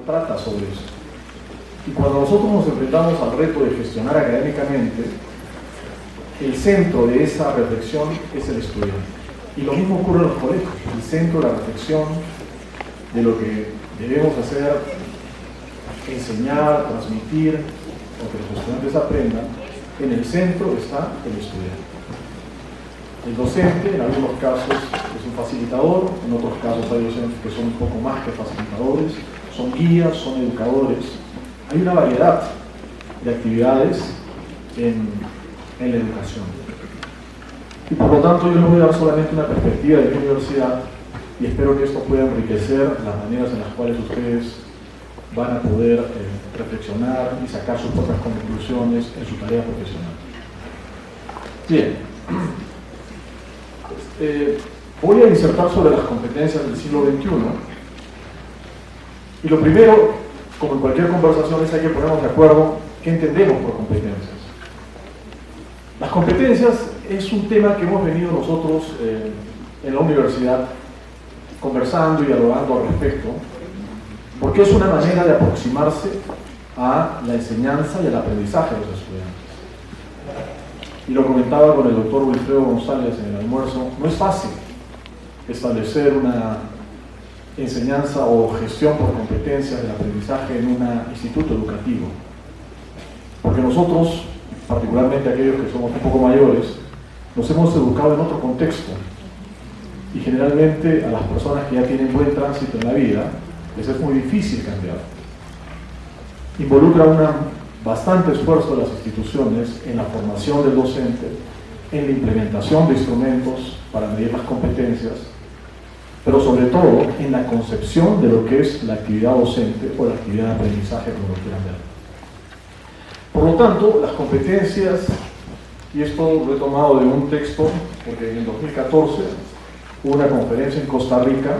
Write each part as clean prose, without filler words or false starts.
trata sobre eso. Y cuando nosotros nos enfrentamos al reto de gestionar académicamente, el centro de esa reflexión es el estudiante. Y lo mismo ocurre en los colegios. El centro de la reflexión de lo que debemos hacer, enseñar, transmitir, o que los estudiantes aprendan, en el centro está el estudiante. El docente, en algunos casos, es un facilitador, en otros casos hay docentes que son un poco más que facilitadores, son guías, son educadores. Hay una variedad de actividades en la educación. Y por lo tanto yo les voy a dar solamente una perspectiva de mi universidad y espero que esto pueda enriquecer las maneras en las cuales ustedes van a poder reflexionar y sacar sus propias conclusiones en su tarea profesional. Bien. Voy a disertar sobre las competencias del siglo XXI y lo primero, como en cualquier conversación, es hay que ponernos de acuerdo qué entendemos por competencias. Las competencias es un tema que hemos venido nosotros en la universidad conversando y dialogando al respecto, porque es una manera de aproximarse a la enseñanza y al aprendizaje de los estudiantes. Y lo comentaba con el doctor Wilfredo González en el almuerzo, no es fácil establecer una enseñanza o gestión por competencias del aprendizaje en un instituto educativo. Porque nosotros, particularmente aquellos que somos un poco mayores, nos hemos educado en otro contexto. Y generalmente a las personas que ya tienen buen tránsito en la vida, les es muy difícil cambiar. Involucra bastante esfuerzo de las instituciones en la formación del docente, en la implementación de instrumentos para medir las competencias, pero sobre todo en la concepción de lo que es la actividad docente o la actividad de aprendizaje, como lo quieran ver. Por lo tanto, las competencias, y esto lo he tomado de un texto, porque en el 2014 hubo una conferencia en Costa Rica,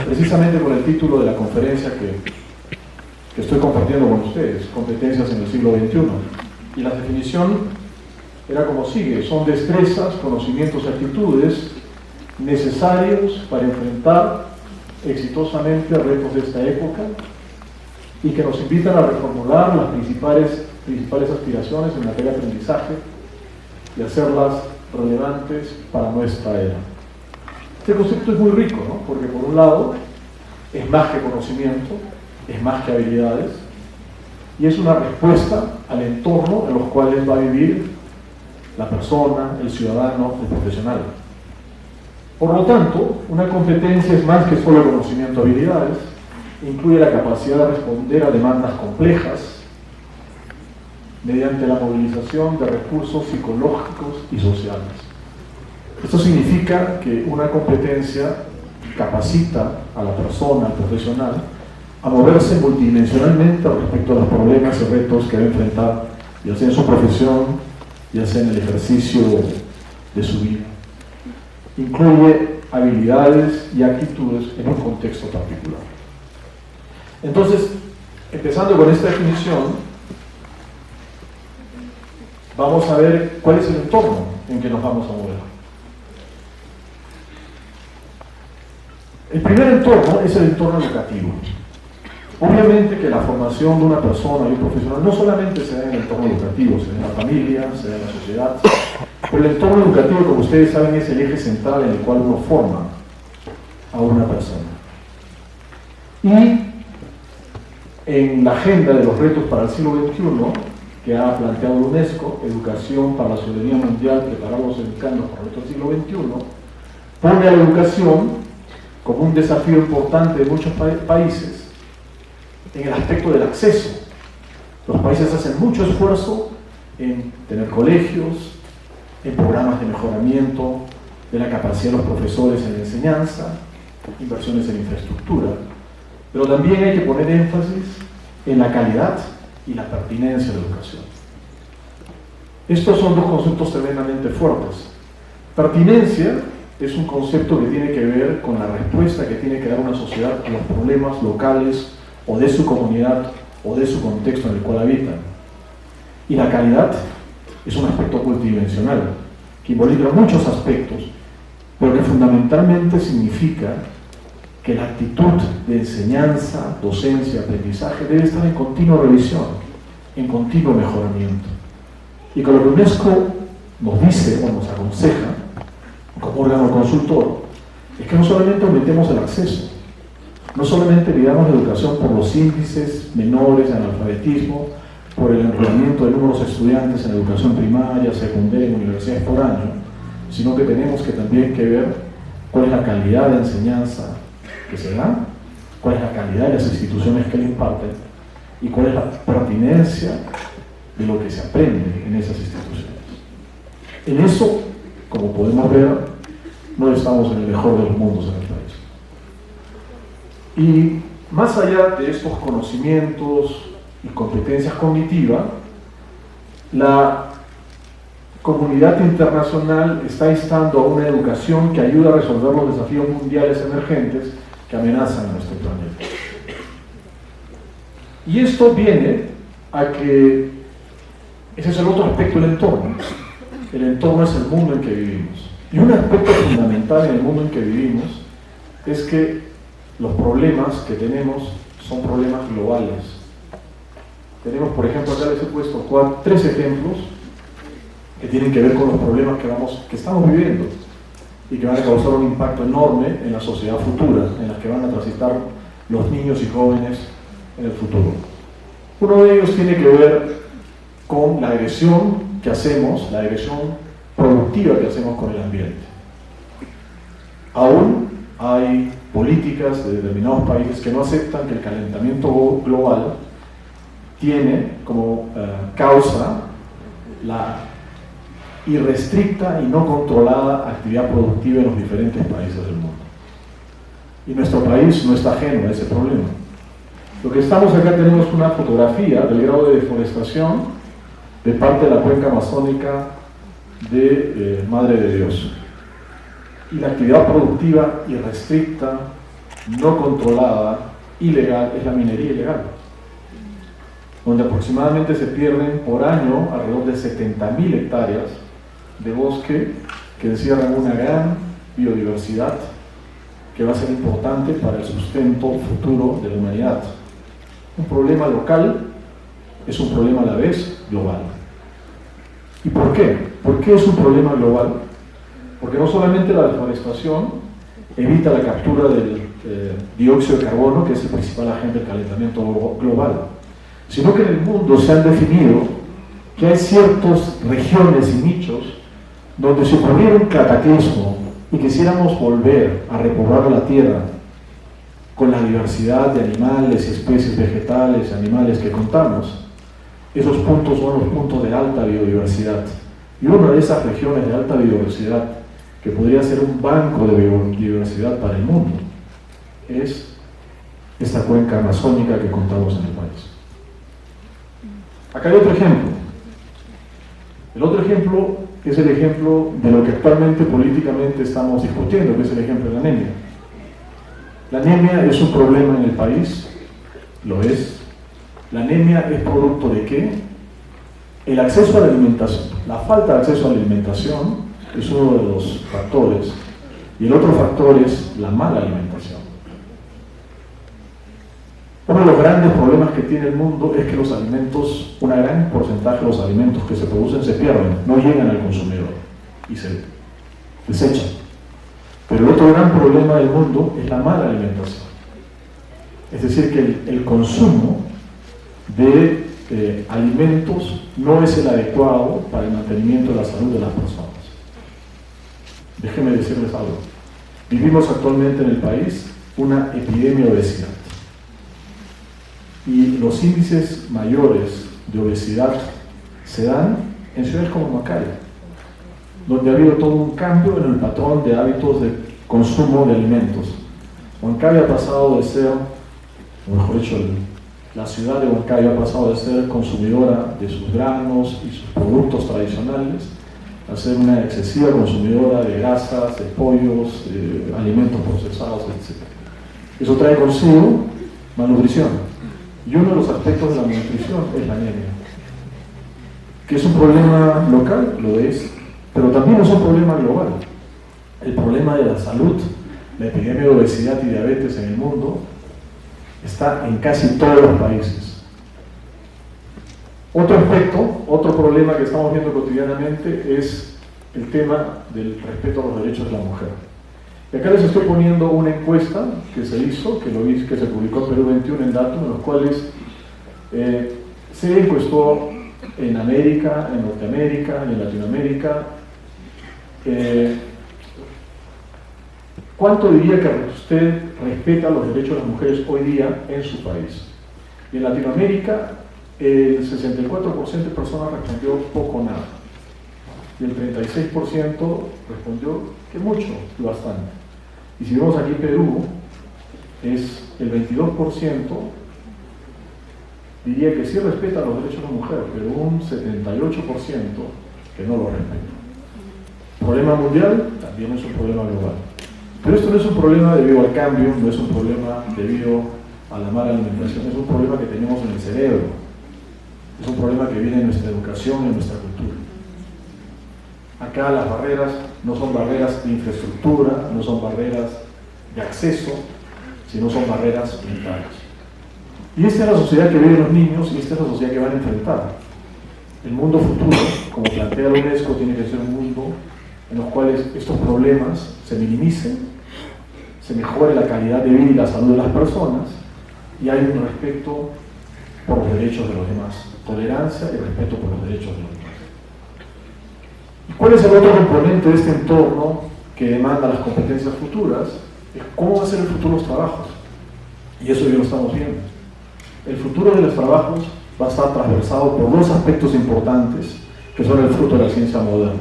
precisamente con el título de la conferencia que estoy compartiendo con ustedes, competencias en el siglo XXI. Y la definición era como sigue: son destrezas, conocimientos y actitudes necesarios para enfrentar exitosamente retos de esta época y que nos invitan a reformular las principales aspiraciones en materia de aprendizaje y hacerlas relevantes para nuestra era. Este concepto es muy rico, ¿no? Porque por un lado es más que conocimiento, es más que habilidades, y es una respuesta al entorno en los cuales va a vivir la persona, el ciudadano, el profesional. Por lo tanto, una competencia es más que solo conocimiento o habilidades, incluye la capacidad de responder a demandas complejas mediante la movilización de recursos psicológicos y sociales. Esto significa que una competencia capacita a la persona, al profesional, a moverse multidimensionalmente respecto a los problemas y retos que debe enfrentar, ya sea en su profesión, ya sea en el ejercicio de su vida. Incluye habilidades y actitudes en un contexto particular. Entonces, empezando con esta definición, vamos a ver cuál es el entorno en que nos vamos a mover. El primer entorno es el entorno educativo. Obviamente que la formación de una persona y un profesional no solamente se da en el entorno educativo, se da en la familia, se da en la sociedad, pero el entorno educativo, como ustedes saben, es el eje central en el cual uno forma a una persona. Y en la agenda de los retos para el siglo XXI, que ha planteado la UNESCO, Educación para la Ciudadanía Mundial, preparar a los educandos para el reto del siglo XXI, pone a la educación como un desafío importante de muchos países en el aspecto del acceso. Los países hacen mucho esfuerzo en tener colegios, en programas de mejoramiento de la capacidad de los profesores en la enseñanza, inversiones en infraestructura, pero también hay que poner énfasis en la calidad y la pertinencia de la educación. Estos son dos conceptos tremendamente fuertes. Pertinencia es un concepto que tiene que ver con la respuesta que tiene que dar una sociedad a los problemas locales o de su comunidad o de su contexto en el cual habitan. Y la calidad es un aspecto multidimensional que involucra muchos aspectos, pero que fundamentalmente significa que la actitud de enseñanza, docencia, aprendizaje debe estar en continua revisión, en continuo mejoramiento. Y con lo que UNESCO nos dice o nos aconseja, como órgano consultor, es que no solamente aumentemos el acceso, no solamente midamos la educación por los índices menores de analfabetismo, por el enrolamiento de números de estudiantes en educación primaria, secundaria y universidades por año, sino que tenemos que también que ver cuál es la calidad de enseñanza que se da, cuál es la calidad de las instituciones que le imparten y cuál es la pertinencia de lo que se aprende en esas instituciones. En eso, como podemos ver, no estamos en el mejor de los mundos en el país. Y más allá de estos conocimientos y competencias cognitivas, la comunidad internacional está instando a una educación que ayude a resolver los desafíos mundiales emergentes que amenazan a nuestro planeta. Y esto viene a que ese es el otro aspecto del entorno. El entorno es el mundo en que vivimos. Y un aspecto fundamental en el mundo en que vivimos es que los problemas que tenemos son problemas globales. Tenemos, por ejemplo, acá les he puesto 3 ejemplos que tienen que ver con los problemas que estamos viviendo y que van a causar un impacto enorme en la sociedad futura, en la que van a transitar los niños y jóvenes en el futuro. Uno de ellos tiene que ver con la agresión que hacemos, la agresión productiva que hacemos con el ambiente. Aún hay políticas de determinados países que no aceptan que el calentamiento global tiene como causa la irrestricta y no controlada actividad productiva en los diferentes países del mundo. Y nuestro país no está ajeno a ese problema. Lo que estamos acá tenemos una fotografía del grado de deforestación de parte de la cuenca amazónica de Madre de Dios. Y la actividad productiva irrestricta, no controlada, ilegal, es la minería ilegal, donde aproximadamente se pierden por año alrededor de 70.000 hectáreas de bosque que encierran una gran biodiversidad que va a ser importante para el sustento futuro de la humanidad. Un problema local es un problema a la vez global. ¿Y por qué? ¿Por qué es un problema global? Porque no solamente la deforestación evita la captura del dióxido de carbono, que es el principal agente del calentamiento global, sino que en el mundo se han definido que hay ciertas regiones y nichos donde si ocurriera un cataclismo y quisiéramos volver a repoblar la tierra con la diversidad de animales y especies vegetales y animales que contamos, esos puntos son los puntos de alta biodiversidad. Y una de esas regiones de alta biodiversidad, que podría ser un banco de biodiversidad para el mundo, es esta cuenca amazónica que contamos en el país. Acá hay otro ejemplo. El otro ejemplo es el ejemplo de lo que actualmente políticamente estamos discutiendo, que es el ejemplo de la anemia. La anemia es un problema en el país, lo es. La anemia es producto de ¿qué? El acceso a la alimentación. La falta de acceso a la alimentación es uno de los factores, y el otro factor es la mala alimentación. Uno de los grandes problemas que tiene el mundo es que los alimentos, un gran porcentaje de los alimentos que se producen se pierden, no llegan al consumidor y se desechan. Pero el otro gran problema del mundo es la mala alimentación. Es decir, que el consumo de alimentos no es el adecuado para el mantenimiento de la salud de las personas. Déjenme decirles algo. Vivimos actualmente en el país una epidemia de obesidad. Y los índices mayores de obesidad se dan en ciudades como Huancayo, donde ha habido todo un cambio en el patrón de hábitos de consumo de alimentos. Huancayo ha pasado de ser, o mejor dicho, la ciudad de Huancayo ha pasado de ser consumidora de sus granos y sus productos tradicionales a ser una excesiva consumidora de grasas, de pollos, de alimentos procesados, etc. Eso trae consigo malnutrición. Y uno de los aspectos de la malnutrición es la anemia, que es un problema local, lo es, pero también es un problema global. El problema de la salud la epidemia de obesidad y diabetes en el mundo está en casi todos los países. Otro aspecto, otro problema que estamos viendo cotidianamente es el tema del respeto a los derechos de la mujer. Y acá les estoy poniendo una encuesta que se hizo, que se publicó en Perú 21 en datos, en los cuales se encuestó en América, en Norteamérica y en Latinoamérica. ¿Cuánto diría que usted respeta los derechos de las mujeres hoy día en su país? Y en Latinoamérica, el 64% de personas respondió poco o nada. Y el 36% respondió que mucho y bastante. Y si vemos aquí Perú, es el 22% diría que sí respeta los derechos de la mujer, pero un 78% que no lo respeta. Problema mundial también es un problema global. Pero esto no es un problema debido al cambio, no es un problema debido a la mala alimentación, es un problema que tenemos en el cerebro, es un problema que viene de nuestra educación y de nuestra cultura. Acá las barreras no son barreras de infraestructura, no son barreras de acceso, sino son barreras mentales. Y esta es la sociedad que viven los niños y esta es la sociedad que van a enfrentar. El mundo futuro, como plantea la UNESCO, tiene que ser un mundo en los cuales estos problemas se minimicen, se mejore la calidad de vida y la salud de las personas y hay un respeto por los derechos de los demás, tolerancia y respeto por los derechos de los demás. ¿Y cuál es el otro componente de este entorno que demanda las competencias futuras? Es cómo va a ser el futuro de los trabajos. Y eso ya lo estamos viendo. El futuro de los trabajos va a estar transversado por dos aspectos importantes que son el fruto de la ciencia moderna.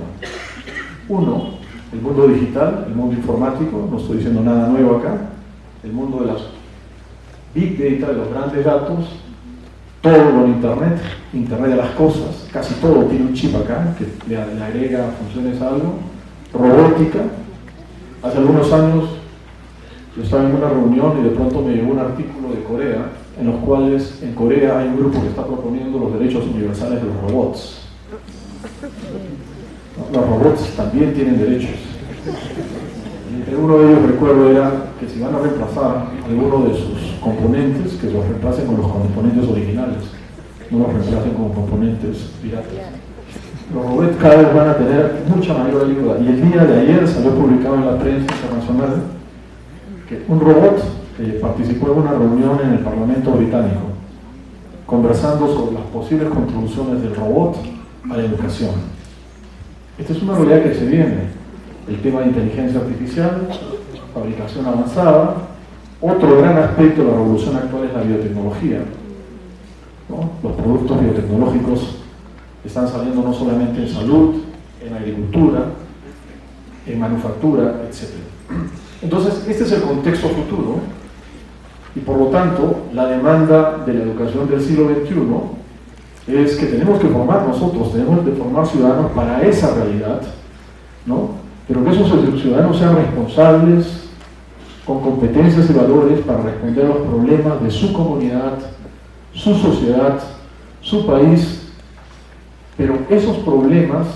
Uno, el mundo digital, el mundo informático, no estoy diciendo nada nuevo acá, el mundo de las big data, de los grandes datos, todo con internet, internet de las cosas, casi todo tiene un chip acá que le agrega funciones a algo, robótica. Hace algunos años yo estaba en una reunión y de pronto me llegó un artículo de Corea, en los cuales en Corea hay un grupo que está proponiendo los derechos universales de los robots. Los robots también tienen derechos. Y uno de ellos, recuerdo, era que si van a reemplazar alguno de sus componentes, que los reemplacen con los componentes originales, no los reemplacen con componentes piratas. Los robots cada vez van a tener mucha mayor ayuda. Y el día de ayer salió publicado en la prensa internacional que un robot participó en una reunión en el Parlamento británico, conversando sobre las posibles contribuciones del robot a la educación. Esta es una realidad que se viene. El tema de inteligencia artificial, fabricación avanzada. Otro gran aspecto de la revolución actual es la biotecnología, ¿no? Los productos biotecnológicos están saliendo no solamente en salud, en agricultura, en manufactura, etc. Entonces, este es el contexto futuro y por lo tanto la demanda de la educación del siglo XXI es que tenemos que formar nosotros, tenemos que formar ciudadanos para esa realidad, ¿no? Pero que esos ciudadanos sean responsables, con competencias y valores para responder a los problemas de su comunidad, su sociedad, su país, pero esos problemas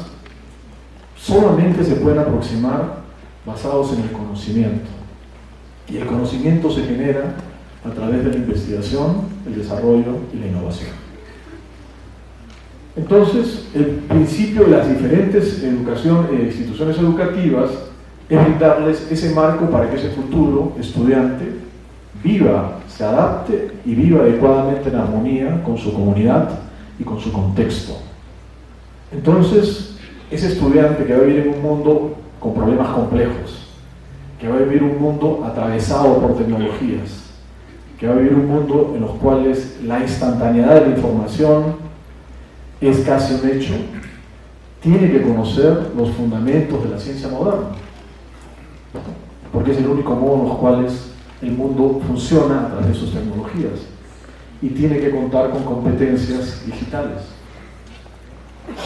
solamente se pueden aproximar basados en el conocimiento. Y el conocimiento se genera a través de la investigación, el desarrollo y la innovación. Entonces, el principio de las diferentes instituciones educativas es brindarles ese marco para que ese futuro estudiante viva, se adapte y viva adecuadamente en armonía con su comunidad y con su contexto. Entonces, ese estudiante que va a vivir en un mundo con problemas complejos, que va a vivir un mundo atravesado por tecnologías, que va a vivir un mundo en los cuales la instantaneidad de la información es casi un hecho, tiene que conocer los fundamentos de la ciencia moderna, porque es el único modo en los cuales el mundo funciona a través de sus tecnologías, y tiene que contar con competencias digitales.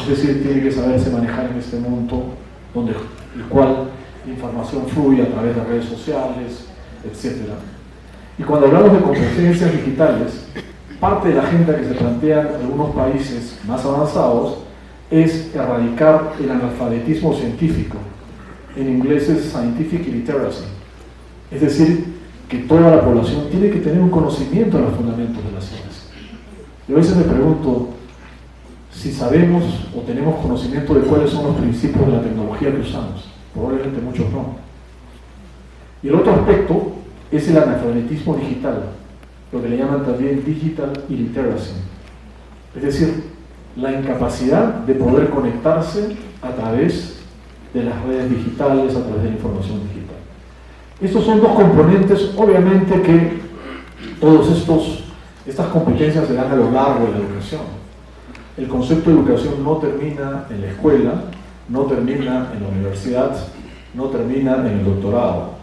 Es decir, tiene que saberse manejar en este mundo donde el cual la información fluye a través de redes sociales, etc. Y cuando hablamos de competencias digitales, parte de la agenda que se plantea en algunos países más avanzados es erradicar el analfabetismo científico. En inglés es scientific illiteracy. Es decir, que toda la población tiene que tener un conocimiento de los fundamentos de la ciencia. Yo a veces me pregunto si sabemos o tenemos conocimiento de cuáles son los principios de la tecnología que usamos. Probablemente muchos no. Y el otro aspecto es el analfabetismo digital, lo que le llaman también digital illiteracy. Es decir, la incapacidad de poder conectarse a través de las redes digitales, a través de la información digital. Estos son dos componentes, obviamente que estas competencias se dan a lo largo de la educación. El concepto de educación no termina en la escuela, no termina en la universidad, no termina en el doctorado,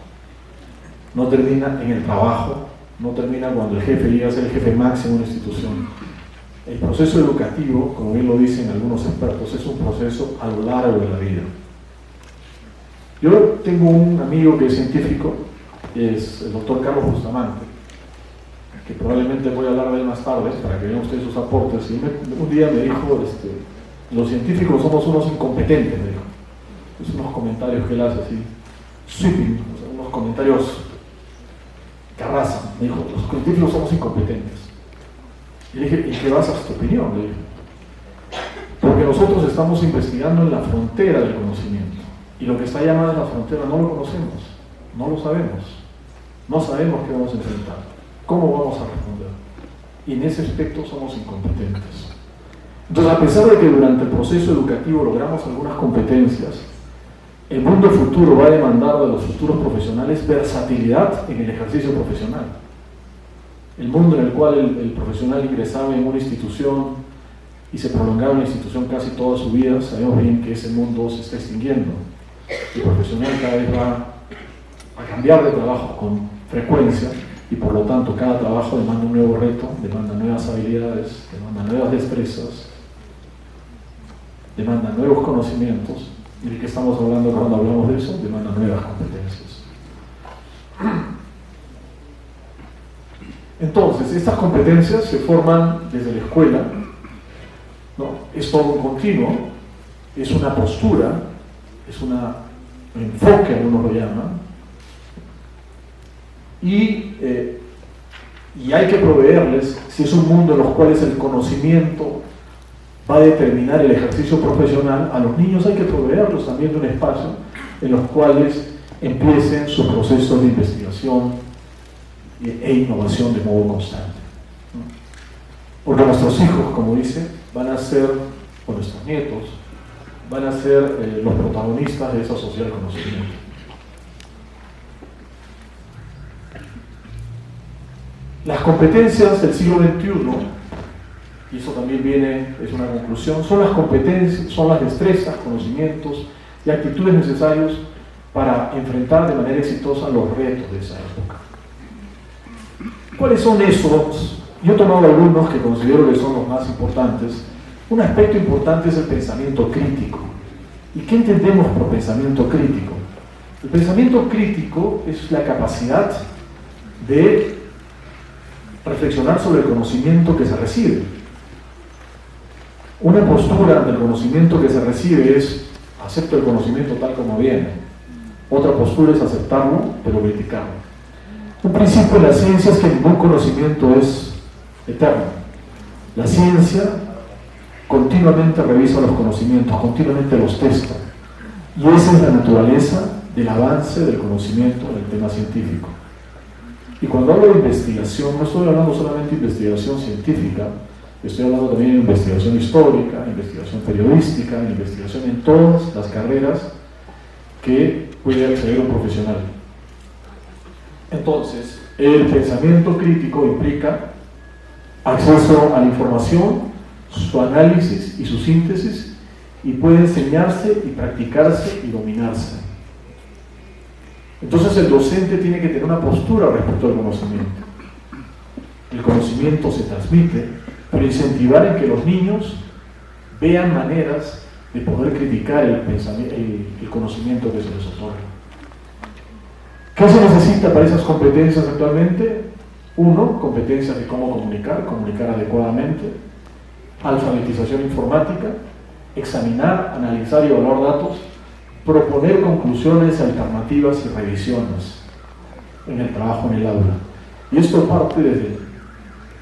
no termina en el trabajo, no termina cuando el jefe llega a ser el jefe máximo de una institución. El proceso educativo, como bien lo dicen algunos expertos, es un proceso a lo largo de la vida. Yo tengo un amigo que es científico, es el doctor Carlos Bustamante, que probablemente voy a hablar de él más tarde para que vean ustedes sus aportes. Y un día me dijo, los científicos somos unos incompetentes, me dijo. Es unos comentarios que él hace así, sweeping, o sea, unos comentarios que arrasan. Me dijo, los científicos somos incompetentes. Y le dije, ¿y qué basas tu opinión? Le dije, porque nosotros estamos investigando en la frontera del conocimiento. Y lo que está llamado en la frontera no lo conocemos, no lo sabemos. No sabemos qué vamos a enfrentar, cómo vamos a responder. Y en ese aspecto somos incompetentes. Entonces, a pesar de que durante el proceso educativo logramos algunas competencias, el mundo futuro va a demandar de los futuros profesionales versatilidad en el ejercicio profesional. El mundo en el cual el profesional ingresaba en una institución y se prolongaba en una institución casi toda su vida, sabemos bien que ese mundo se está extinguiendo. El profesional cada vez va a cambiar de trabajo con frecuencia y por lo tanto cada trabajo demanda un nuevo reto, demanda nuevas habilidades, demanda nuevas destrezas, demanda nuevos conocimientos. ¿Y de qué estamos hablando cuando hablamos de eso? Demanda nuevas competencias. Entonces, estas competencias se forman desde la escuela, ¿no? Es todo un continuo, es una postura, es un enfoque, algunos lo llaman, y hay que proveerles, si es un mundo en los cuales el conocimiento va a determinar el ejercicio profesional, a los niños hay que proveerlos también de un espacio en los cuales empiecen su proceso de investigación e innovación de modo constante. Porque nuestros hijos, como dice, van a ser, o nuestros nietos, van a ser los protagonistas de esa sociedad del conocimiento. Las competencias del siglo XXI, y eso también es una conclusión, son las competencias, son las destrezas, conocimientos y actitudes necesarios para enfrentar de manera exitosa los retos de esa época. ¿Cuáles son esos? Yo he tomado algunos que considero que son los más importantes. Un aspecto importante es el pensamiento crítico. ¿Y qué entendemos por pensamiento crítico? El pensamiento crítico es la capacidad de reflexionar sobre el conocimiento que se recibe. Una postura del conocimiento que se recibe es acepto el conocimiento tal como viene. Otra postura es aceptarlo, pero criticarlo. Un principio de la ciencia es que ningún conocimiento es eterno. La ciencia continuamente revisa los conocimientos, continuamente los testa. Y esa es la naturaleza del avance del conocimiento en el tema científico. Y cuando hablo de investigación, no estoy hablando solamente de investigación científica, estoy hablando también de investigación histórica, investigación periodística, investigación en todas las carreras que puede acceder un profesional. Entonces, el pensamiento crítico implica acceso a la información, su análisis y su síntesis, y puede enseñarse y practicarse y dominarse. Entonces el docente tiene que tener una postura respecto al conocimiento. El conocimiento se transmite, pero incentivar en que los niños vean maneras de poder criticar el conocimiento que se les otorga. ¿Qué se necesita para esas competencias actualmente? Uno, competencias de cómo comunicar adecuadamente, alfabetización informática, examinar, analizar y evaluar datos, proponer conclusiones, alternativas y revisiones. en el trabajo en el aula. Y esto parte desde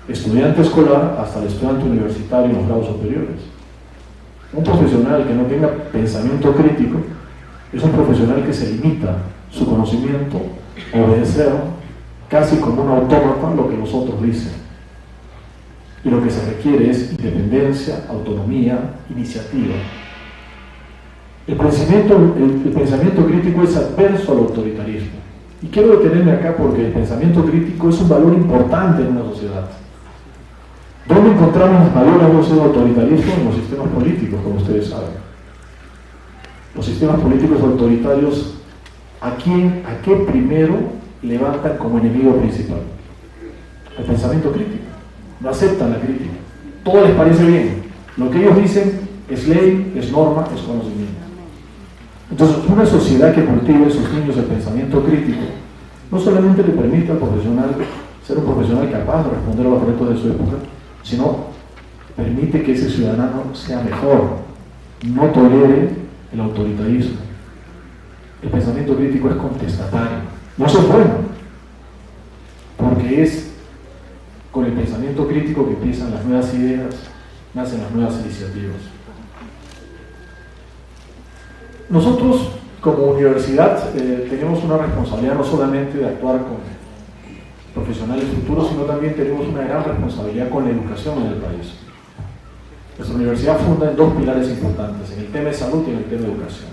el estudiante escolar hasta el estudiante universitario en los grados superiores. Un profesional que no tenga pensamiento crítico es un profesional que se limita su conocimiento a obedecer casi como un autómata lo que los otros dicen. Y lo que se requiere es independencia, autonomía, iniciativa. El pensamiento crítico es adverso al autoritarismo. Y quiero detenerme acá porque el pensamiento crítico es un valor importante en una sociedad. ¿Dónde encontramos las mayores dosis de autoritarismo? En los sistemas políticos, como ustedes saben. Los sistemas políticos autoritarios, ¿a qué primero levantan como enemigo principal? El pensamiento crítico. No aceptan la crítica. Todo les parece bien. Lo que ellos dicen es ley, es norma, es conocimiento. Entonces, una sociedad que cultive en sus niños el pensamiento crítico no solamente le permite al profesional ser un profesional capaz de responder a los retos de su época, sino permite que ese ciudadano sea mejor, no tolere el autoritarismo. El pensamiento crítico es contestatario. No es bueno, porque es con el pensamiento crítico que empiezan las nuevas ideas, nacen las nuevas iniciativas. Nosotros, como universidad, tenemos una responsabilidad no solamente de actuar con profesionales futuros, sino también tenemos una gran responsabilidad con la educación en el país. Nuestra universidad funda en dos pilares importantes, en el tema de salud y en el tema de educación.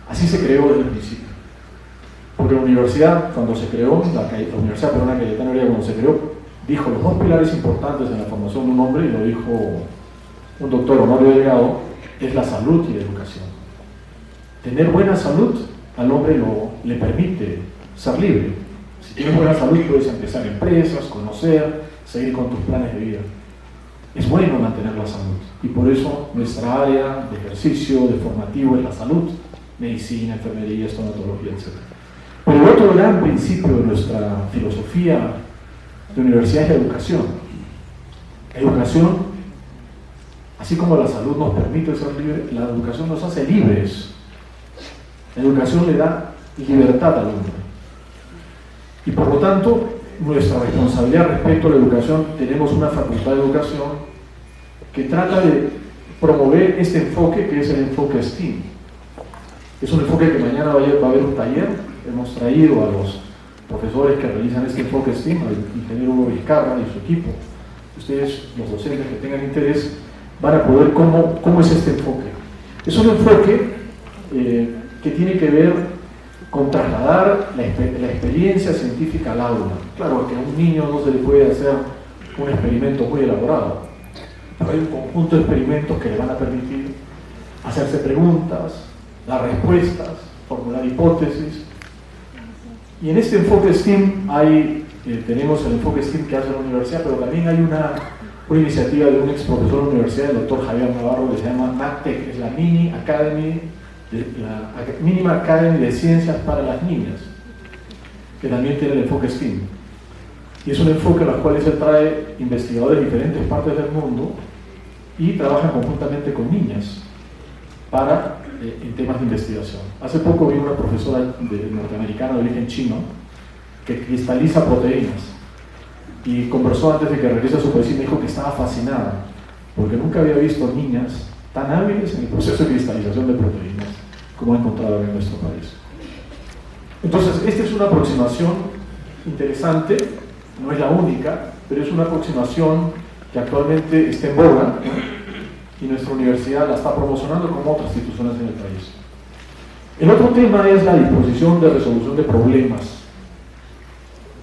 Así se creó desde el principio. Porque la universidad, cuando se creó, la Universidad Peruana Cayetano Heredia, cuando se creó, dijo los dos pilares importantes en la formación de un hombre, y lo dijo un doctor, Honorio Delgado, es la salud y la educación. Tener buena salud al hombre le permite ser libre. Si tienes buena salud puedes empezar empresas, conocer, seguir con tus planes de vida. Es bueno mantener la salud y por eso nuestra área de ejercicio, de formativo es la salud, medicina, enfermería, estomatología, etc. Pero el otro gran principio de nuestra filosofía de universidad es la educación. La educación, así como la salud nos permite ser libres, la educación nos hace libres. La educación le da libertad al hombre. Y por lo tanto, nuestra responsabilidad respecto a la educación, tenemos una facultad de educación que trata de promover este enfoque que es el enfoque STEAM. Es un enfoque que mañana va a haber un taller. Hemos traído a los profesores que realizan este enfoque STEAM, al ingeniero Hugo Vizcarra y su equipo. Ustedes, los docentes que tengan interés, van a poder cómo es este enfoque. Es un enfoque que tiene que ver con trasladar la experiencia científica al aula. Claro que a un niño no se le puede hacer un experimento muy elaborado, pero hay un conjunto de experimentos que le van a permitir hacerse preguntas, dar respuestas, formular hipótesis. Y en este enfoque STEAM tenemos el enfoque STEAM que hace la universidad, pero también hay una iniciativa de un ex profesor de la universidad, el doctor Javier Navarro, que se llama MacTech, es la Mínima Academy de Ciencias para las Niñas, que también tiene el enfoque STEAM. Y es un enfoque en el cual se trae investigadores de diferentes partes del mundo y trabajan conjuntamente con niñas en temas de investigación. Hace poco vi una profesora norteamericana de origen chino que cristaliza proteínas y conversó antes de que regrese a su país y me dijo que estaba fascinada porque nunca había visto niñas tan hábiles en el proceso de cristalización de proteínas como ha encontrado en nuestro país. Entonces, esta es una aproximación interesante, no es la única, pero es una aproximación que actualmente está en boga, ¿no? Y nuestra universidad la está promocionando como otras instituciones en el país. El otro tema es la disposición de resolución de problemas.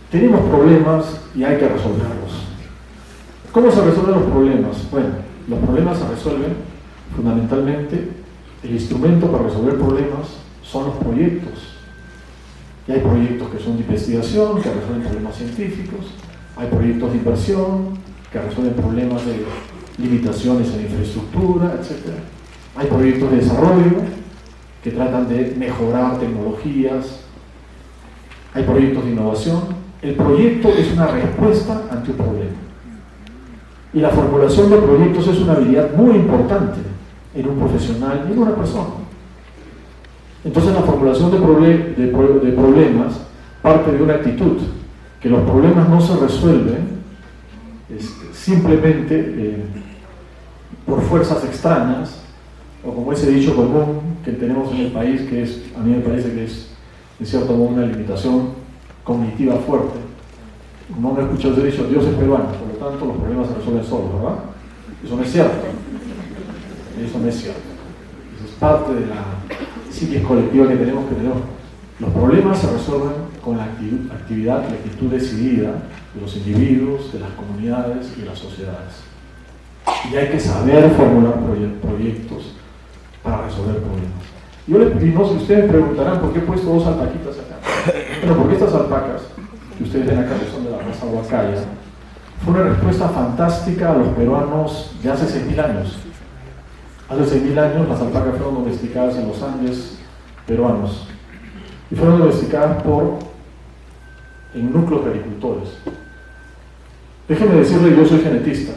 Tenemos problemas y hay que resolverlos. ¿Cómo se resuelven los problemas? Bueno, los problemas se resuelven fundamentalmente, el instrumento para resolver problemas son los proyectos. Y hay proyectos que son de investigación, que resuelven problemas científicos, hay proyectos de inversión, que resuelven problemas de limitaciones en infraestructura, etc. Hay proyectos de desarrollo que tratan de mejorar tecnologías, hay proyectos de innovación. El proyecto es una respuesta ante un problema. Y la formulación de proyectos es una habilidad muy importante en un profesional y en una persona. Entonces la formulación de problemas parte de una actitud. que los problemas no se resuelven simplemente por fuerzas extrañas, o como ese dicho común que tenemos en el país, que a mí me parece que es en cierto modo una limitación cognitiva fuerte. No me he escuchado ese dicho: Dios es peruano, por lo tanto los problemas se resuelven solos, ¿verdad? Eso no es cierto. Eso no es cierto. Eso es parte de la psiquis colectiva que tenemos. Los problemas se resuelven con la actividad, la actitud decidida de los individuos, de las comunidades y de las sociedades. Y hay que saber formular proyectos para resolver problemas. Y no sé, ustedes preguntarán por qué he puesto 2 alpaquitas acá. Bueno, porque estas alpacas que ustedes ven acá, que son de la raza huacaya, fue una respuesta fantástica a los peruanos de hace 6.000 años. Hace 6.000 años las alpacas fueron domesticadas en los Andes peruanos y fueron domesticadas en núcleos de agricultores. Déjenme decirle, yo soy genetista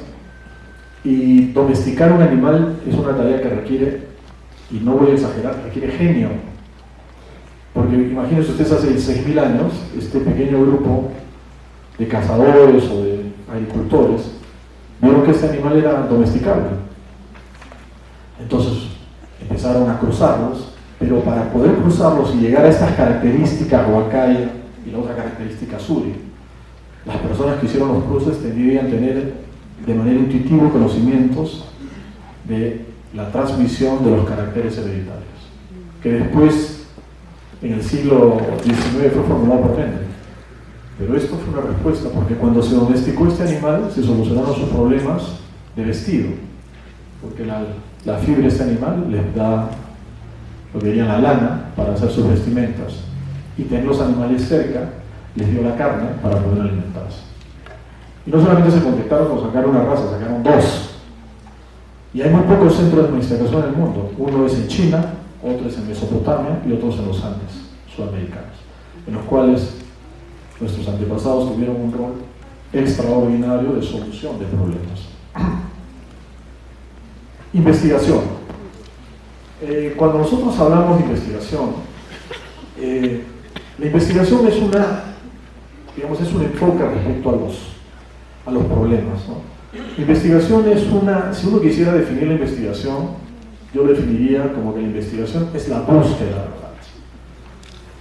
y domesticar un animal es una tarea que requiere, y no voy a exagerar, requiere genio. Porque imagínense ustedes, hace 6.000 años, este pequeño grupo de cazadores o de agricultores vieron que este animal era domesticable. Entonces empezaron a cruzarlos, pero para poder cruzarlos y llegar a estas características huacaya y la otra característica suri, las personas que hicieron los cruces debían tener de manera intuitiva conocimientos de la transmisión de los caracteres hereditarios, que después, en el siglo XIX, fue formulado por Mendel. Pero esto fue una respuesta, porque cuando se domesticó este animal, se solucionaron sus problemas de vestido, porque la fibra de este animal les da lo que dirían la lana para hacer sus vestimentas, y tener los animales cerca les dio la carne para poder alimentarse. Y no solamente se contactaron con sacar una raza, sacaron 2. Y hay muy pocos centros de domesticación en el mundo. Uno es en China, otro es en Mesopotamia y otros en los Andes sudamericanos, en los cuales nuestros antepasados tuvieron un rol extraordinario de solución de problemas. Investigación. Cuando nosotros hablamos de investigación, la investigación es es un enfoque respecto a los problemas, ¿no? La investigación es si uno quisiera definir la investigación, yo definiría como que la investigación es la búsqueda de la verdad.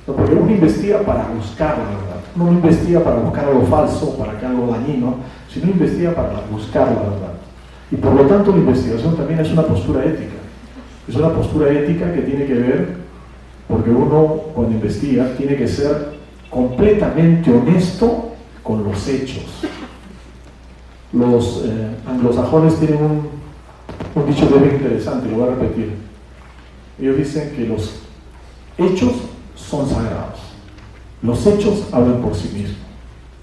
No, porque uno investiga para buscar la verdad, uno no investiga para buscar algo falso, para que algo dañino, sino investiga para buscar la verdad. Y por lo tanto la investigación también es una postura ética. Es una postura ética que tiene que ver, porque uno cuando investiga tiene que ser completamente honesto con los hechos. Los anglosajones tienen un dicho bien interesante, lo voy a repetir. Ellos dicen que los hechos son sagrados. Los hechos hablan por sí mismos.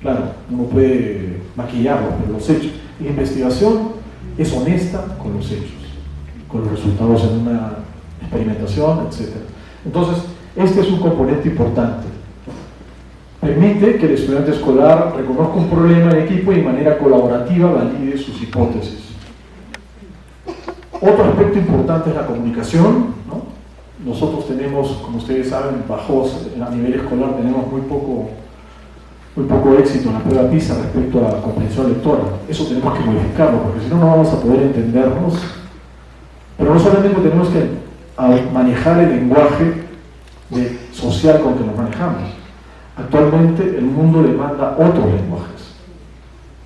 Claro, uno puede maquillarlos, pero los hechos. La investigación es honesta con los hechos, con los resultados en una experimentación, etc. Entonces, este es un componente importante. Permite que el estudiante escolar reconozca un problema en equipo y de manera colaborativa valide sus hipótesis. Otro aspecto importante es la comunicación, ¿no? Nosotros tenemos, como ustedes saben, a nivel escolar tenemos muy poco éxito en la prueba PISA respecto a la comprensión lectora. Eso tenemos que modificarlo, porque si no, no vamos a poder entendernos. Pero no solamente tenemos que manejar el lenguaje social con que nos manejamos. Actualmente el mundo demanda otros lenguajes.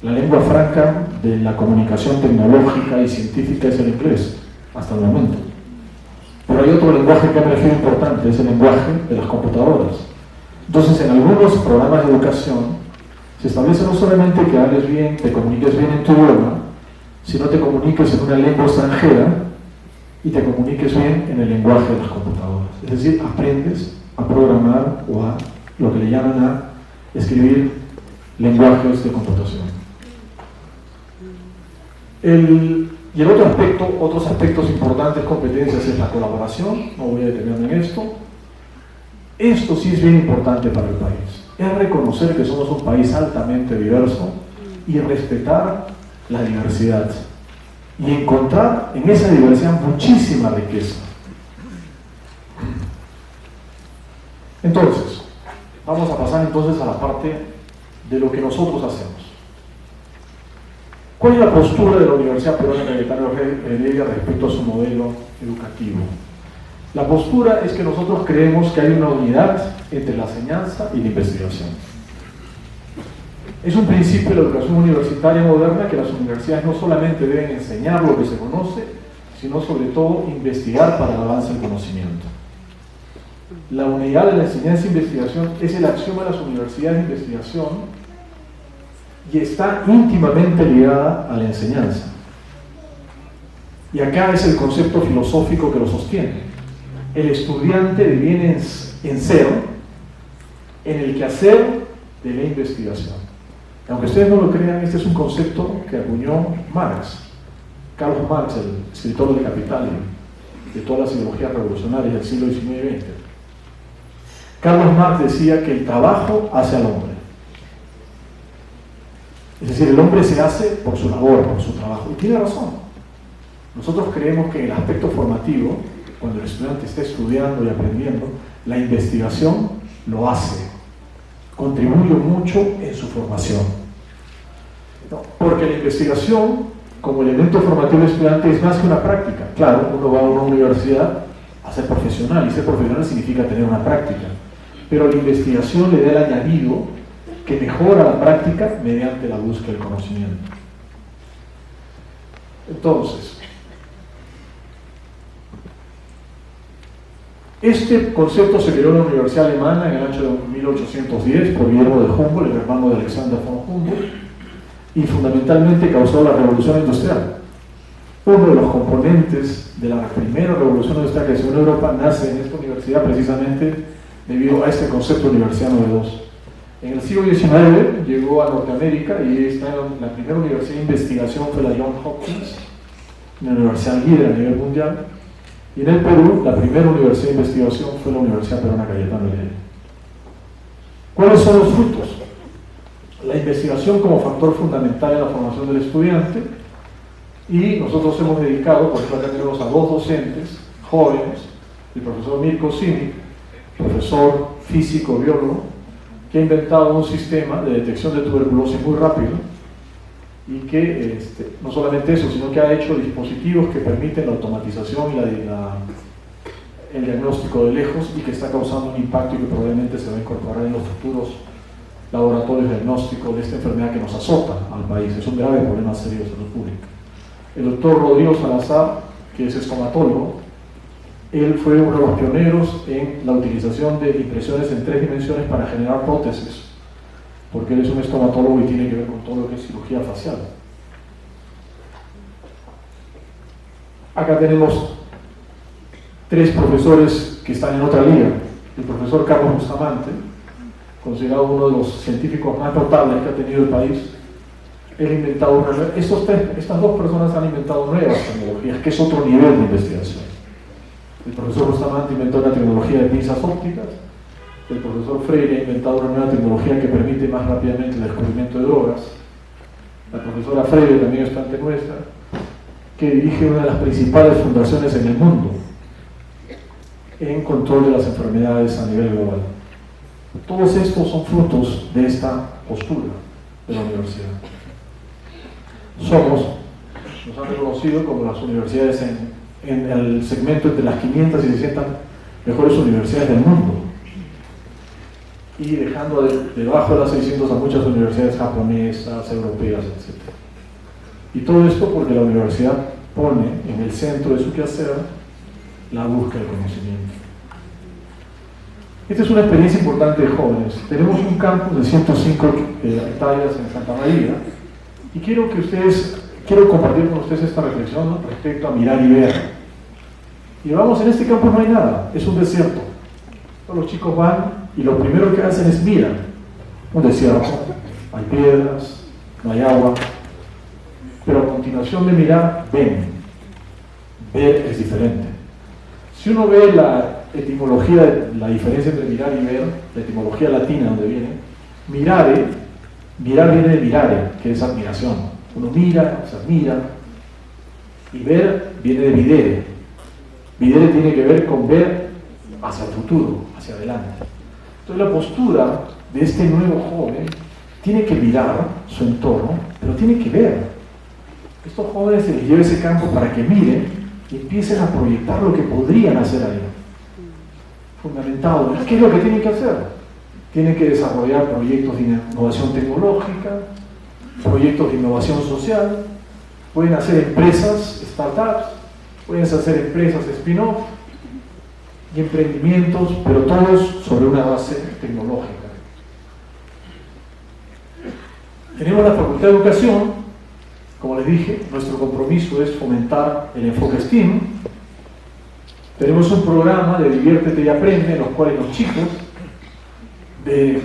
La lengua franca de la comunicación tecnológica y científica es el inglés, hasta el momento. Pero hay otro lenguaje que me refiero importante, es el lenguaje de las computadoras. Entonces, en algunos programas de educación se establece no solamente que hables bien, te comuniques bien en tu idioma, sino te comuniques en una lengua extranjera y te comuniques bien en el lenguaje de las computadoras. Es decir, aprendes a programar o a lo que le llaman a escribir lenguajes de computación. Y el otros aspectos importantes, competencias, es la colaboración. No voy a detenerme en esto. Esto sí es bien importante para el país. Es reconocer que somos un país altamente diverso y respetar la diversidad. Y encontrar en esa diversidad muchísima riqueza. Entonces, vamos a pasar entonces a la parte de lo que nosotros hacemos. ¿Cuál es la postura de la Universidad Peruana Cayetano Heredia respecto a su modelo educativo? La postura es que nosotros creemos que hay una unidad entre la enseñanza y la investigación. Es un principio de la educación universitaria moderna que las universidades no solamente deben enseñar lo que se conoce, sino sobre todo investigar para el avance del conocimiento. La unidad de la enseñanza e investigación es el axioma de las universidades de investigación y está íntimamente ligada a la enseñanza. Y acá es el concepto filosófico que lo sostiene. El estudiante deviene en ser en el quehacer de la investigación. Aunque ustedes no lo crean, este es un concepto que acuñó Marx, Carlos Marx, el escritor del Capital y de todas las ideologías revolucionarias del siglo XIX y XX. Carlos Marx decía que el trabajo hace al hombre. Es decir, el hombre se hace por su labor, por su trabajo. Y tiene razón. Nosotros creemos que en el aspecto formativo, cuando el estudiante está estudiando y aprendiendo, la investigación lo hace. Contribuye mucho en su formación. No, porque la investigación, como elemento formativo del estudiante, es más que una práctica. Claro, uno va a una universidad a ser profesional, y ser profesional significa tener una práctica. Pero la investigación le da el añadido que mejora la práctica mediante la búsqueda del conocimiento. Entonces, este concepto se creó en la Universidad Alemana en el año de 1810 por Guillermo de Humboldt, el hermano de Alexander von Humboldt, y fundamentalmente causó la revolución industrial. Uno de los componentes de la primera revolución industrial que se dio en Europa nace en esta universidad precisamente debido a este concepto universidad novedoso. En el siglo XIX llegó a Norteamérica y la primera universidad de investigación fue la Johns Hopkins, una universidad líder a nivel mundial. Y en el Perú, la primera universidad de investigación fue la Universidad Peruana Cayetano Heredia. ¿Cuáles son los frutos? La investigación como factor fundamental en la formación del estudiante, y nosotros hemos dedicado, por ejemplo, acá tenemos a dos docentes jóvenes, el profesor Mirko Simic, profesor físico, biólogo, que ha inventado un sistema de detección de tuberculosis muy rápido, y que no solamente eso, sino que ha hecho dispositivos que permiten la automatización y el diagnóstico de lejos, y que está causando un impacto y que probablemente se va a incorporar en los futuros laboratorios diagnósticos de esta enfermedad que nos azota al país. Es un grave problema serio de salud pública. El doctor Rodrigo Salazar, que es estomatólogo, él fue uno de los pioneros en la utilización de impresiones en 3 dimensiones para generar prótesis, porque él es un estomatólogo y tiene que ver con todo lo que es cirugía facial. Acá tenemos 3 profesores que están en otra liga. El profesor Carlos Bustamante, considerado uno de los científicos más notables que ha tenido el país, él ha inventado estas 2 personas han inventado nuevas tecnologías, que es otro nivel de investigación. El profesor Bustamante inventó una tecnología de pinzas ópticas. El profesor Freire ha inventado una nueva tecnología que permite más rápidamente el descubrimiento de drogas. La profesora Freire también está ante nuestra, que dirige una de las principales fundaciones en el mundo en control de las enfermedades a nivel global. Todos estos son frutos de esta postura de la universidad. Nos han reconocido como las universidades en el segmento entre las 500 y 600 mejores universidades del mundo, y dejando debajo de las 600 a muchas universidades japonesas, europeas, etc. Y todo esto porque la universidad pone en el centro de su quehacer la búsqueda del conocimiento. Esta es una experiencia importante de jóvenes. Tenemos un campus de 105 hectáreas en Santa María, y quiero compartir con ustedes esta reflexión, ¿no?, respecto a mirar y ver. Y vamos, en este campus no hay nada, es un desierto. Todos los chicos van y lo primero que hacen es mirar. Un desierto, hay piedras, no hay agua, pero a continuación de mirar, ven. Ver es diferente. Si uno ve la etimología, la diferencia entre mirar y ver, la etimología latina donde viene, mirar viene de mirare, que es admiración. Uno mira, se admira, y ver viene de videre. Videre tiene que ver con ver hacia el futuro, hacia adelante. Entonces la postura de este nuevo joven tiene que mirar su entorno, pero tiene que ver. Estos jóvenes se les lleva ese campo para que miren y empiecen a proyectar lo que podrían hacer ahí. Fundamentado. ¿Qué es lo que tienen que hacer? Tienen que desarrollar proyectos de innovación tecnológica, proyectos de innovación social, pueden hacer empresas, startups, pueden hacer empresas spin-off y emprendimientos, pero todos sobre una base tecnológica. Tenemos la Facultad de Educación, como les dije, nuestro compromiso es fomentar el enfoque STEAM. Tenemos un programa de Diviértete y Aprende, en los cuales los chicos,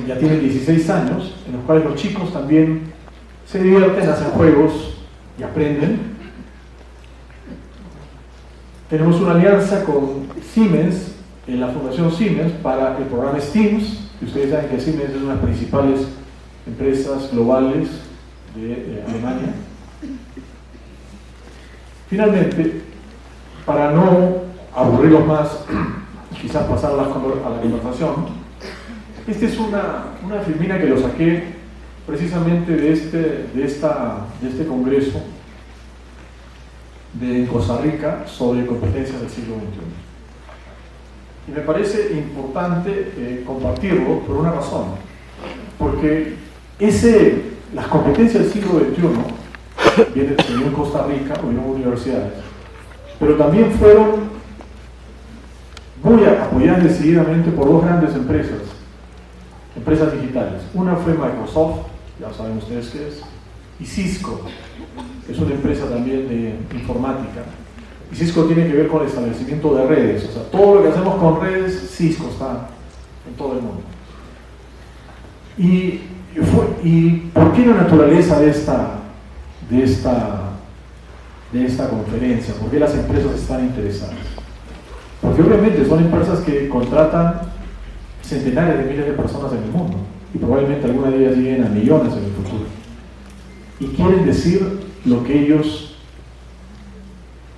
ya tienen 16 años, en los cuales los chicos también se divierten, hacen juegos y aprenden. Tenemos una alianza con Siemens, en la Fundación Siemens, para el programa STEAMS, y ustedes saben que Siemens es una de las principales empresas globales de Alemania. Finalmente, para no aburrirlos más, quizás pasar a la conversación, esta es una filmina que lo saqué precisamente de este congreso de Costa Rica sobre competencias del siglo XXI. Y me parece importante compartirlo por una razón, porque las competencias del siglo XXI vienen en Costa Rica, hubieron universidades, pero también fueron muy apoyadas decididamente por dos grandes empresas digitales. Una fue Microsoft, ya saben ustedes qué es, y Cisco, que es una empresa también de informática. Y Cisco tiene que ver con el establecimiento de redes, o sea, todo lo que hacemos con redes, Cisco está en todo el mundo. ¿Y por qué la naturaleza de esta conferencia? ¿Por qué las empresas están interesadas? Porque obviamente son empresas que contratan centenares de miles de personas en el mundo y probablemente algunas de ellas lleguen a millones en el futuro. Y quieren decir lo que ellos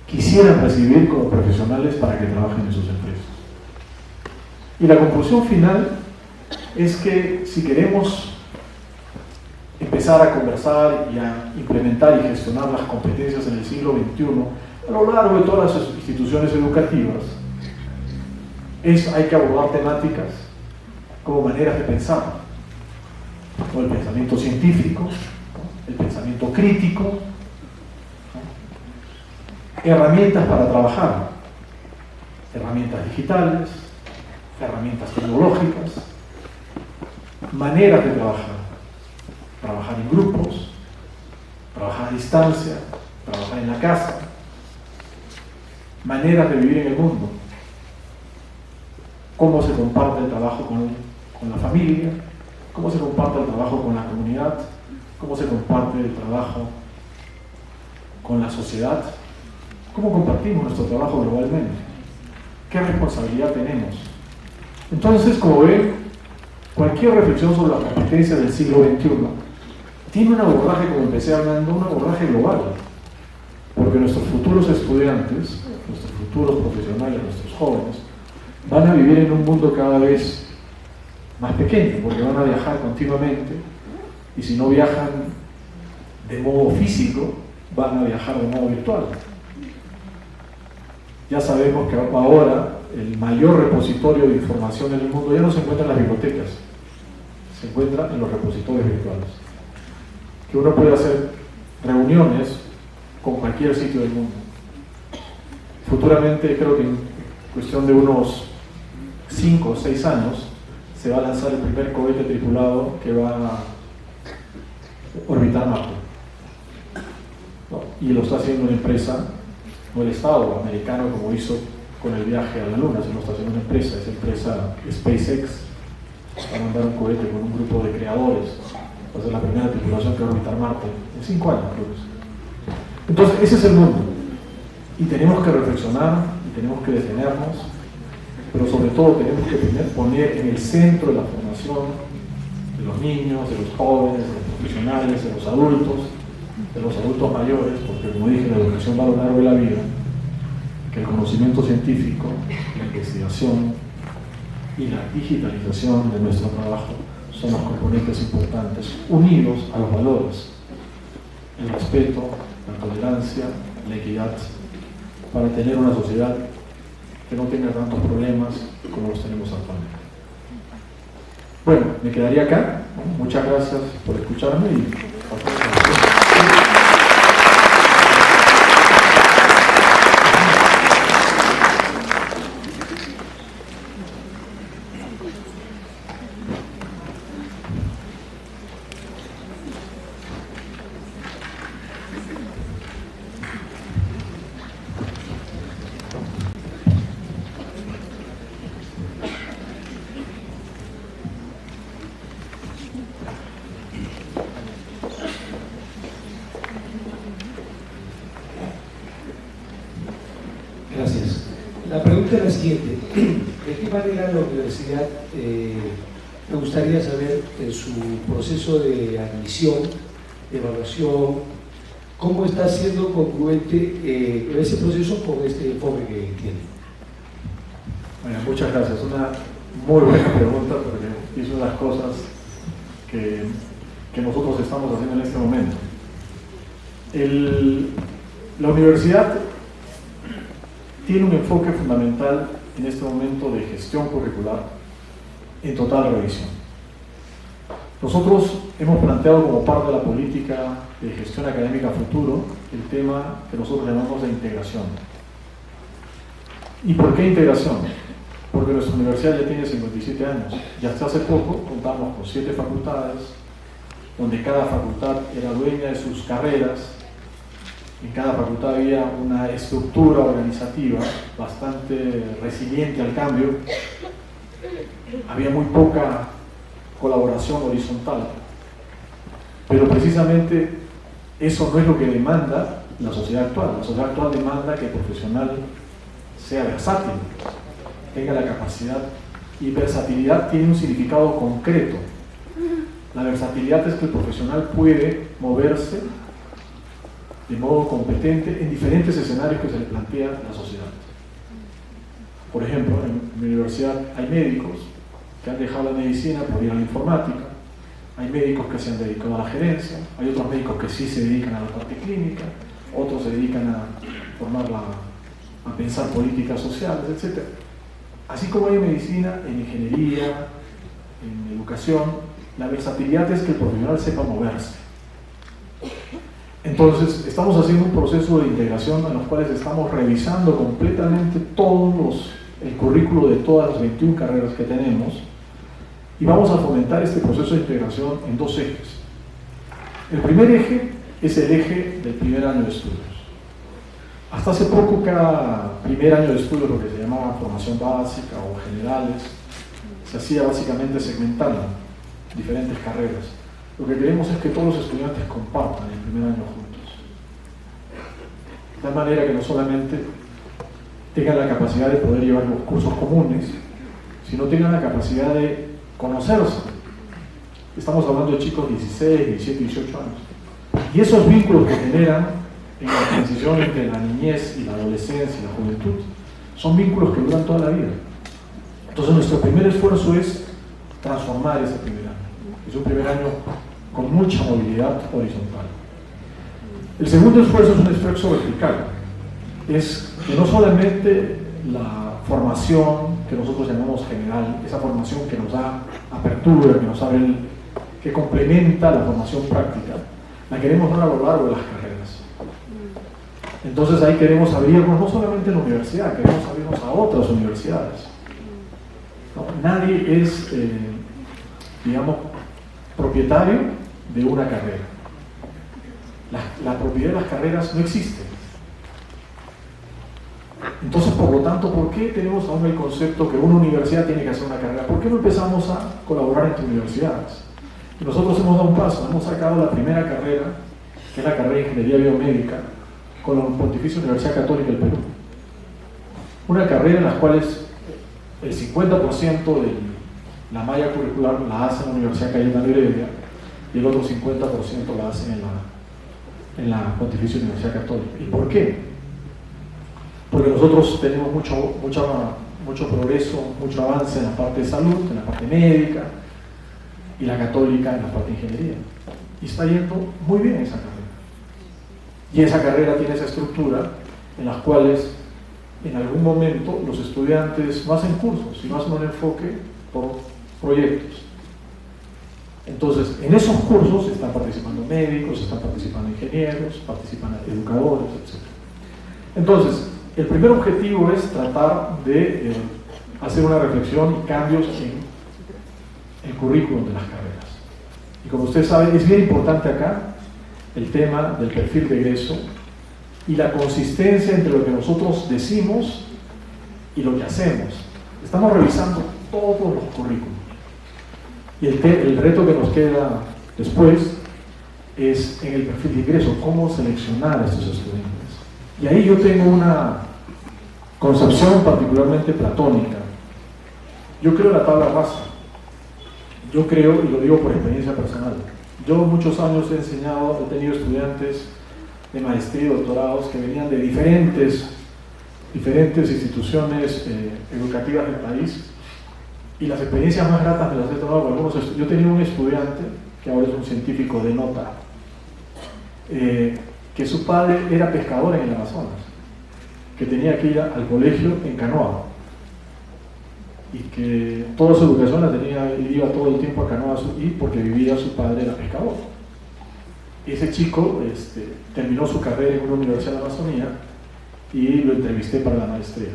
quisieran recibir como profesionales para que trabajen en sus empresas. Y la conclusión final es que si queremos empezar a conversar y a implementar y gestionar las competencias en el siglo XXI a lo largo de todas las instituciones educativas, hay que abordar temáticas como maneras de pensar, ¿no? El pensamiento científico, ¿no? El pensamiento crítico, ¿no? Herramientas para trabajar, herramientas digitales, herramientas tecnológicas, maneras de trabajar en grupos, trabajar a distancia, trabajar en la casa, maneras de vivir en el mundo, cómo se comparte el trabajo con la familia, cómo se comparte el trabajo con la comunidad, cómo se comparte el trabajo con la sociedad, cómo compartimos nuestro trabajo globalmente, qué responsabilidad tenemos. Entonces, como ven, cualquier reflexión sobre las competencias del siglo XXI tiene un abordaje, como empecé hablando, un abordaje global, porque nuestros futuros estudiantes, nuestros futuros profesionales, nuestros jóvenes, van a vivir en un mundo cada vez más pequeño, porque van a viajar continuamente, y si no viajan de modo físico, van a viajar de modo virtual. Ya sabemos que ahora el mayor repositorio de información en el mundo ya no se encuentra en las bibliotecas, se encuentra en los repositorios virtuales. Que uno puede hacer reuniones con cualquier sitio del mundo. Futuramente, creo que en cuestión de unos 5 o 6 años, se va a lanzar el primer cohete tripulado que va a orbitar Marte. ¿No? Y lo está haciendo una empresa, no el Estado americano como hizo con el viaje a la Luna, sino lo está haciendo una empresa, es empresa SpaceX, va a mandar un cohete con un grupo de creadores, va a ser la primera tripulación que va a orbitar Marte en 5 años, creo que es. Entonces, ese es el mundo. Y tenemos que reflexionar, y tenemos que detenernos, pero sobre todo tenemos que poner en el centro de la formación de los niños, de los jóvenes, de los profesionales, de los adultos mayores, porque como dije, la educación va a lo largo de la vida, que el conocimiento científico, la investigación y la digitalización de nuestro trabajo son los componentes importantes, unidos a los valores, el respeto, la tolerancia, la equidad, para tener una sociedad que no tenga tantos problemas como los tenemos actualmente. Bueno, me quedaría acá. Muchas gracias por escucharme y Gracias. La pregunta es la siguiente. ¿De qué manera la universidad, me gustaría saber en su proceso de admisión, de evaluación, cómo está siendo congruente ese proceso con este enfoque que tiene? Bueno, muchas gracias. Una muy buena pregunta porque es una de las cosas que nosotros estamos haciendo en este momento. La universidad tiene un enfoque fundamental en este momento de gestión curricular en total revisión. Nosotros hemos planteado como parte de la política de gestión académica futuro el tema que nosotros llamamos de integración. ¿Y por qué integración? Porque nuestra universidad ya tiene 57 años y hasta hace poco contábamos con 7 facultades, donde cada facultad era dueña de sus carreras. En cada facultad había una estructura organizativa bastante resiliente al cambio. Había muy poca colaboración horizontal. Pero precisamente eso no es lo que demanda la sociedad actual. La sociedad actual demanda que el profesional sea versátil, tenga la capacidad, y versatilidad tiene un significado concreto. La versatilidad es que el profesional puede moverse de modo competente en diferentes escenarios que se le plantea a la sociedad. Por ejemplo, en mi universidad hay médicos que han dejado la medicina por ir a la informática, hay médicos que se han dedicado a la gerencia, hay otros médicos que sí se dedican a la parte clínica, otros se dedican a pensar políticas sociales, etc. Así como hay en medicina, en ingeniería, en educación, la versatilidad es que el profesional sepa moverse. Entonces, estamos haciendo un proceso de integración en los cuales estamos revisando completamente el currículo de todas las 21 carreras que tenemos, y vamos a fomentar este proceso de integración en 2 ejes. El primer eje es el eje del primer año de estudios. Hasta hace poco, cada primer año de estudios, lo que se llamaba formación básica o generales, se hacía básicamente segmentando diferentes carreras. Lo que queremos es que todos los estudiantes compartan el primer año juntos. De tal manera que no solamente tengan la capacidad de poder llevar los cursos comunes, sino tengan la capacidad de conocerse. Estamos hablando de chicos de 16, 17, 18 años. Y esos vínculos que generan en la transición entre la niñez y la adolescencia y la juventud son vínculos que duran toda la vida. Entonces nuestro primer esfuerzo es transformar ese primer año. Es un primer año con mucha movilidad horizontal. El segundo esfuerzo es un esfuerzo vertical. Es que no solamente la formación que nosotros llamamos general, esa formación que nos da apertura, que complementa la formación práctica, la queremos dar a lo largo de las carreras. Entonces ahí queremos abrirnos no solamente en la universidad, queremos abrirnos a otras universidades. ¿No? Nadie es, digamos, propietario de una carrera. La propiedad de las carreras no existe. Entonces, por lo tanto, ¿por qué tenemos aún el concepto que una universidad tiene que hacer una carrera? ¿Por qué no empezamos a colaborar entre universidades? Y nosotros hemos dado un paso, hemos sacado la primera carrera, que es la carrera de Ingeniería Biomédica, con la Pontificia Universidad Católica del Perú. Una carrera en la cual el 50% de la malla curricular la hace en la Universidad Cayetano Heredia y el otro 50% la hacen en la Pontificia Universidad Católica. ¿Y por qué? Porque nosotros tenemos mucho progreso, mucho avance en la parte de salud, en la parte médica, y la Católica en la parte de ingeniería. Y está yendo muy bien esa carrera. Y esa carrera tiene esa estructura en las cuales en algún momento los estudiantes no hacen cursos, sino hacen un enfoque por proyectos. Entonces, en esos cursos están participando médicos, están participando ingenieros, participan educadores, etc. Entonces, el primer objetivo es tratar de hacer una reflexión y cambios en el currículum de las carreras. Y como ustedes saben, es bien importante acá el tema del perfil de egreso y la consistencia entre lo que nosotros decimos y lo que hacemos. Estamos revisando todos los currículums. Y el reto que nos queda después es en el perfil de ingreso, cómo seleccionar a estos estudiantes. Y ahí yo tengo una concepción particularmente platónica. Yo creo en la tabla rasa. Yo creo, y lo digo por experiencia personal, yo muchos años he enseñado, he tenido estudiantes de maestría y doctorados que venían de diferentes instituciones educativas del país, y las experiencias más gratas me las he tomado con algunos. Yo tenía un estudiante que ahora es un científico de nota, que su padre era pescador en el Amazonas, que tenía que ir al colegio en canoa y que toda su educación la tenía, iba todo el tiempo a canoa y porque vivía su padre era pescador. Ese chico terminó su carrera en una universidad de Amazonía y lo entrevisté para la maestría.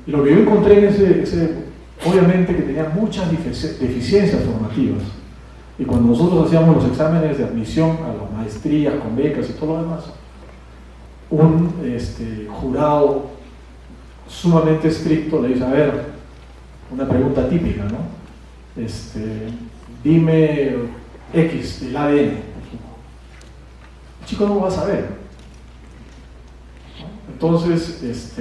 Y lo que yo encontré en obviamente que tenía muchas deficiencias formativas. Y cuando nosotros hacíamos los exámenes de admisión a las maestrías con becas y todo lo demás, un jurado sumamente estricto le dice, a ver, una pregunta típica, ¿no? Dime X, el ADN. El chico no lo va a saber. Entonces,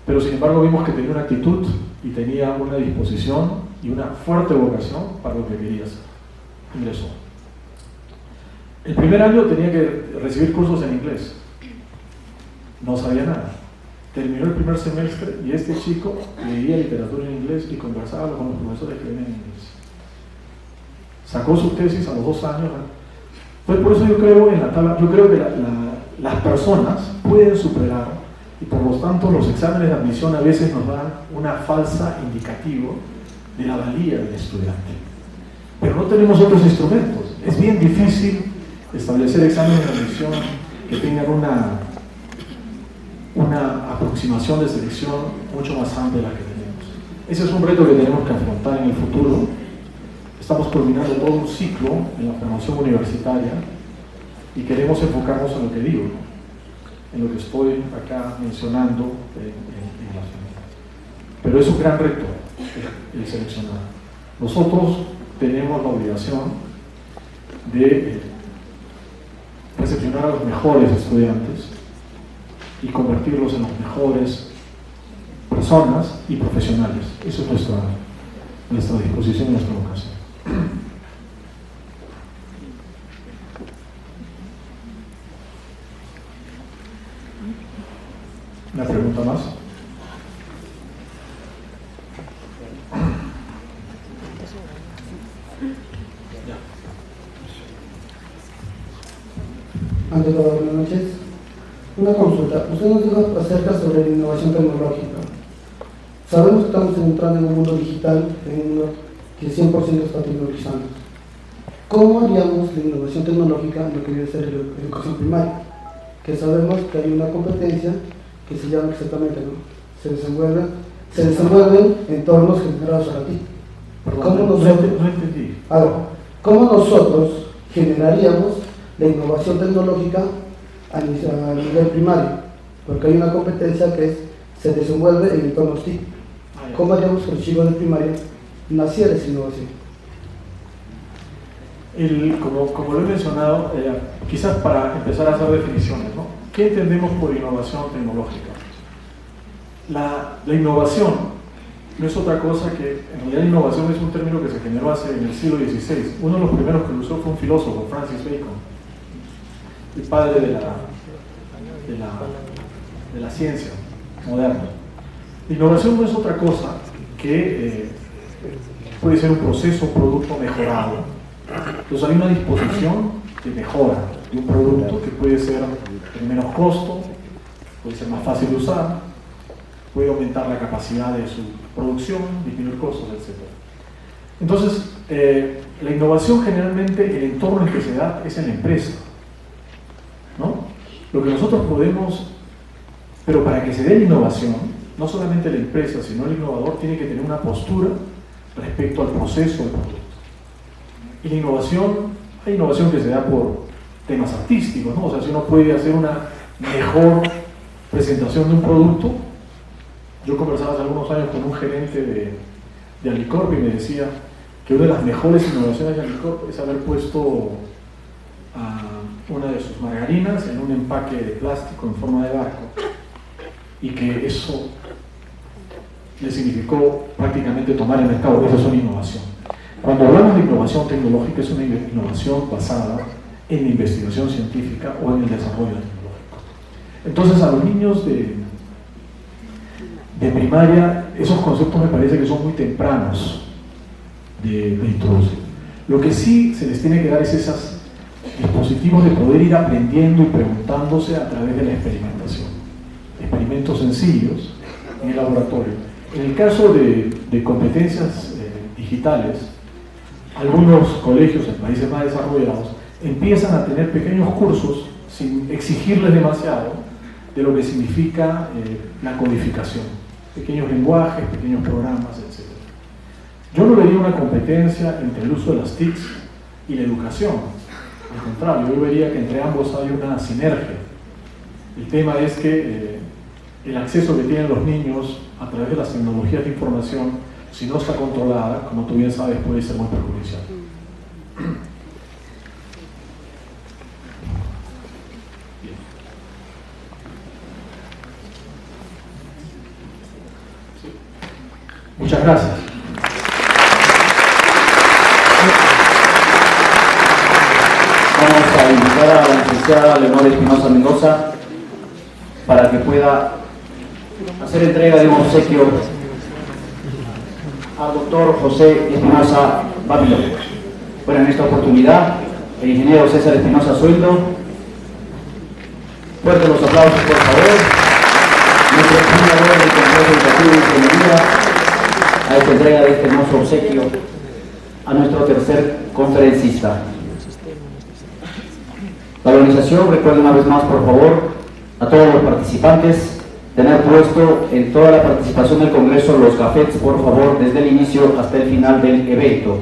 pero sin embargo vimos que tenía una actitud y tenía una disposición y una fuerte vocación para lo que quería hacer. Ingresó. El primer año tenía que recibir cursos en inglés. No sabía nada. Terminó el primer semestre y este chico leía literatura en inglés y conversaba con los profesores que venían en inglés. Sacó su tesis a los 2 años. Pues por eso yo creo en la tabla, yo creo que las personas pueden superar, y por lo tanto los exámenes de admisión a veces nos dan una falsa indicativo de la valía del estudiante. Pero no tenemos otros instrumentos. Es bien difícil establecer exámenes de admisión que tengan una aproximación de selección mucho más amplia de la que tenemos. Ese es un reto que tenemos que afrontar en el futuro. Estamos culminando todo un ciclo en la formación universitaria y queremos enfocarnos en lo que digo, ¿no? En lo que estoy acá mencionando en la final. Pero es un gran reto el seleccionar. Nosotros tenemos la obligación de recepcionar a los mejores estudiantes y convertirlos en las mejores personas y profesionales. Eso es nuestra disposición y nuestra vocación. ¿Una pregunta más? Ante todo, buenas noches. Una consulta. Usted nos dijo acerca sobre la innovación tecnológica. Sabemos que estamos entrando en un mundo digital, en un mundo que 100% está tecnologizando. ¿Cómo haríamos la innovación tecnológica en lo que debe ser la educación primaria? Que sabemos que hay una competencia que se llama exactamente, ¿no? Se desenvuelven entornos generados a ti. ¿Cómo nosotros generaríamos la innovación tecnológica a nivel primario? Porque hay una competencia que se desenvuelve en entornos TIC. ¿Cómo haríamos que los chicos de primaria naciera esa innovación? Como lo he mencionado, quizás para empezar a hacer definiciones, ¿no? ¿Qué entendemos por innovación tecnológica? La innovación no es otra cosa que, en realidad la innovación es un término que se generó en el siglo XVI. Uno de los primeros que lo usó fue un filósofo, Francis Bacon, el padre de la ciencia moderna. La innovación no es otra cosa que puede ser un proceso, un producto mejorado. Entonces hay una disposición de mejora de un producto que puede ser de menos costo, puede ser más fácil de usar, puede aumentar la capacidad de su producción, disminuir costos, etc. Entonces, la innovación generalmente, el entorno en que se da es en la empresa, ¿no? Lo que nosotros podemos, pero para que se dé la innovación, no solamente la empresa, sino el innovador tiene que tener una postura respecto al proceso del producto. Y la innovación, hay innovación que se da por temas artísticos, ¿no? O sea, si uno puede hacer una mejor presentación de un producto. Yo conversaba hace algunos años con un gerente de Alicorp y me decía que una de las mejores innovaciones de Alicorp es haber puesto una de sus margarinas en un empaque de plástico en forma de barco, y que eso le significó prácticamente tomar el mercado. Eso es una innovación. Cuando hablamos de innovación tecnológica, es una innovación basada en la investigación científica o en el desarrollo tecnológico. Entonces, a los niños de primaria, esos conceptos me parece que son muy tempranos de introducir. Lo que sí se les tiene que dar es esos dispositivos de poder ir aprendiendo y preguntándose a través de la experimentación. Experimentos sencillos en el laboratorio. En el caso de competencias digitales, algunos colegios en países más desarrollados empiezan a tener pequeños cursos sin exigirles demasiado de lo que significa la codificación. Pequeños lenguajes, pequeños programas, etc. Yo no vería una competencia entre el uso de las TICs y la educación. Al contrario, yo vería que entre ambos hay una sinergia. El tema es que el acceso que tienen los niños a través de las tecnologías de información, si no está controlada, como tú bien sabes, puede ser muy perjudicial. Muchas gracias. Vamos a invitar a la licenciada Leonor Espinosa Mendoza para que pueda hacer entrega de un obsequio al doctor José Espinosa Babilón. Bueno, en esta oportunidad, el ingeniero César Espinosa Sueldo. Fuertes los aplausos, por favor. Nuestro fundador del Complejo Educativo de Ingeniería, a esta entrega de este hermoso obsequio a nuestro tercer conferencista. La organización, recuerden una vez más, por favor, a todos los participantes, tener puesto en toda la participación del Congreso los gafetes, por favor, desde el inicio hasta el final del evento.